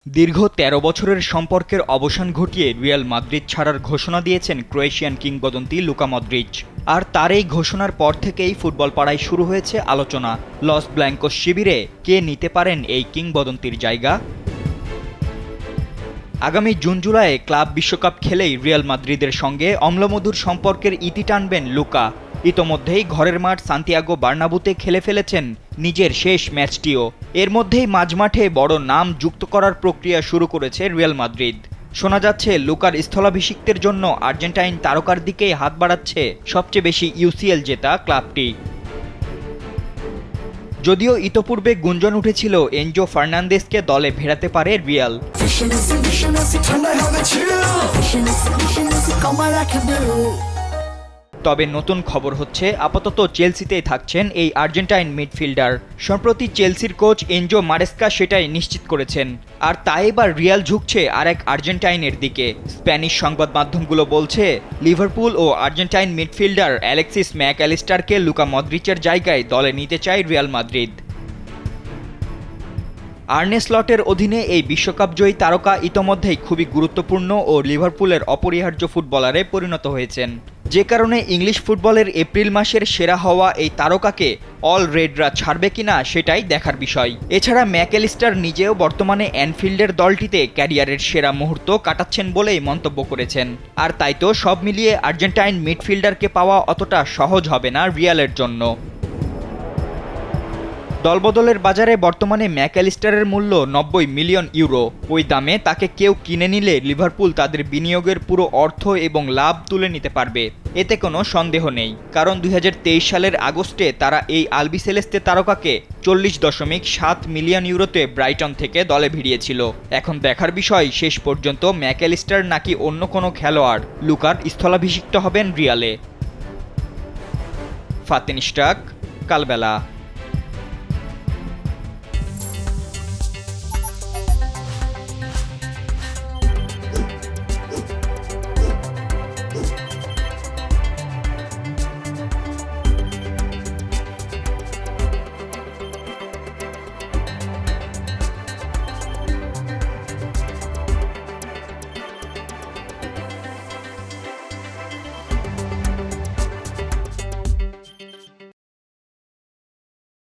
দীর্ঘ ১৩ বছরের সম্পর্কের অবসান ঘটিয়ে রিয়াল মাদ্রিদ ছাড়ার ঘোষণা দিয়েছেন ক্রোয়েশিয়ান কিংবদন্তি লুকা মদ্রিচ। আর তার এই ঘোষণার পর থেকেই ফুটবল পাড়ায় শুরু হয়েছে আলোচনা, লস ব্ল্যাঙ্কোস শিবিরে কে নিতে পারেন এই কিংবদন্তির জায়গা। আগামী জুন-জুলাইয়ে ক্লাব বিশ্বকাপ খেলেই রিয়াল মাদ্রিদের সঙ্গে অম্লমধুর সম্পর্কের ইতি টানবেন লুকা। ইতোমধ্যেই ঘরের মাঠ সান্তিয়াগো বার্নাব্যুতে খেলে ফেলেছেন নিজের শেষ ম্যাচটিও। এর মধ্যেই মাঝমাঠে বড় নাম যুক্ত করার প্রক্রিয়া শুরু করেছে রিয়াল মাদ্রিদ। শোনা যাচ্ছে লুকার স্থলাভিষিক্তের জন্য আর্জেন্টাইন তারকার দিকেই হাত বাড়াচ্ছে সবচেয়ে বেশি ইউসিএল জেতা ক্লাবটি। যদিও ইতোপূর্বে গুঞ্জন উঠেছিল এনজো ফার্নান্দেসকে দলে ভেড়াতে পারে রিয়াল। তবে নতুন খবর হচ্ছে আপাতত চেলসিতেই থাকছেন এই আর্জেন্টাইন মিডফিল্ডার। সম্প্রতি চেলসির কোচ এনজো মারেস্কা সেটাই নিশ্চিত করেছেন। আর তাই এবার রিয়াল ঝুঁকছে আরেক আর্জেন্টাইনের দিকে। স্প্যানিশ সংবাদ মাধ্যমগুলো বলছে লিভারপুল ও আর্জেন্টাইন মিডফিল্ডার অ্যালেক্সিস ম্যাকঅ্যালিস্টারকে লুকা মদ্রিচের জায়গায় দলে নিতে চায় রিয়াল মাদ্রিদ। আর্নে স্লটের অধীনে এই বিশ্বকাপজয়ী তারকা ইতোমধ্যেই খুবই গুরুত্বপূর্ণ ও লিভারপুলের অপরিহার্য ফুটবলারে পরিণত হয়েছেন। যে কারণে ইংলিশ ফুটবলের এপ্রিল মাসের সেরা হওয়া এই তারকাকে অল রেডরা ছাড়বে কিনা সেটাই দেখার বিষয়। এছাড়া ম্যাকঅ্যালিস্টার নিজেও বর্তমানে অ্যানফিল্ডের দলটিতে ক্যারিয়ারের সেরা মুহূর্ত কাটাচ্ছেন বলেই মন্তব্য করেছেন। আর তাই তো সব মিলিয়ে আর্জেন্টাইন মিডফিল্ডারকে পাওয়া অতটা সহজ হবে না রিয়ালের জন্য। দলবদলের বাজারে বর্তমানে ম্যাকঅ্যালিস্টারের মূল্য ৯০ মিলিয়ন ইউরো। ওই দামে তাকে কেউ কিনে নিলে লিভারপুল তাদের বিনিয়োগের পুরো অর্থ এবং লাভ তুলে নিতে পারবে, এতে কোনো সন্দেহ নেই। কারণ ২০২৩ সালের আগস্টে তারা এই আলবিসেলেস্তে তারকাকে ৪০.৭ মিলিয়ন ইউরোতে ব্রাইটন থেকে দলে ভিড়িয়েছিল। এখন দেখার বিষয় শেষ পর্যন্ত ম্যাকঅ্যালিস্টার নাকি অন্য কোনো খেলোয়াড় লুকার স্থলাভিষিক্ত হবেন রিয়ালে। ফাতেন ইশরাক, কালবেলা।